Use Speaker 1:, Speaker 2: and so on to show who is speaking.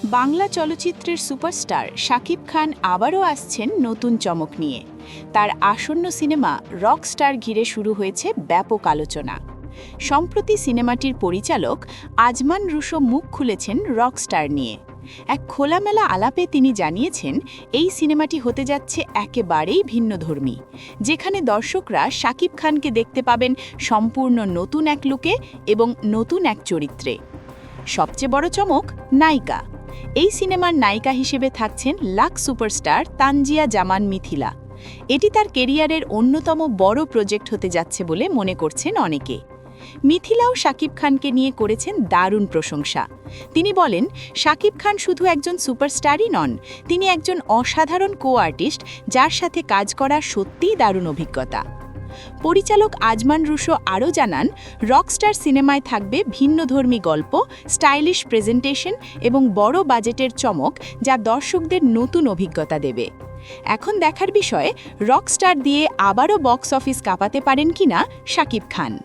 Speaker 1: বাংলা চলচ্চিত্রের সুপারস্টার শাকিব খান আবারও আসছেন নতুন চমক নিয়ে। তার আসন্ন সিনেমা রকস্টার ঘিরে শুরু হয়েছে ব্যাপক আলোচনা। সম্প্রতি সিনেমাটির পরিচালক আজমান রুশো মুখ খুলেছেন রকস্টার নিয়ে। এক খোলামেলা আলাপে তিনি জানিয়েছেন, এই সিনেমাটি হতে যাচ্ছে একেবারেই ভিন্নধর্মী, যেখানে দর্শকরা শাকিব খানকে দেখতে পাবেন সম্পূর্ণ নতুন এক লুকে এবং নতুন এক চরিত্রে। সবচেয়ে বড় চমক, নায়িকা। এই সিনেমার নায়িকা হিসেবে থাকছেন লাক্স সুপারস্টার তানজিয়া জামান মিথিলা। এটি তার কেরিয়ারের অন্যতম বড় প্রজেক্ট হতে যাচ্ছে বলে মনে করছেন অনেকে। মিথিলাও শাকিব খানকে নিয়ে করেছেন দারুণ প্রশংসা। তিনি বলেন, শাকিব খান শুধু একজন সুপারস্টারই নন, তিনি একজন অসাধারণ কো-আর্টিস্ট, যার সাথে কাজ করা সত্যিই দারুণ অভিজ্ঞতা। পরিচালক আজমান রুশো আরও জানান, রকস্টার সিনেমায় থাকবে ভিন্নধর্মী গল্প, স্টাইলিশ প্রেজেন্টেশন এবং বড় বাজেটের চমক, যা দর্শকদের নতুন অভিজ্ঞতা দেবে। এখন দেখার বিষয়, রকস্টার দিয়ে আবারও বক্স অফিস কাঁপাতে পারেন কিনা শাকিব খান।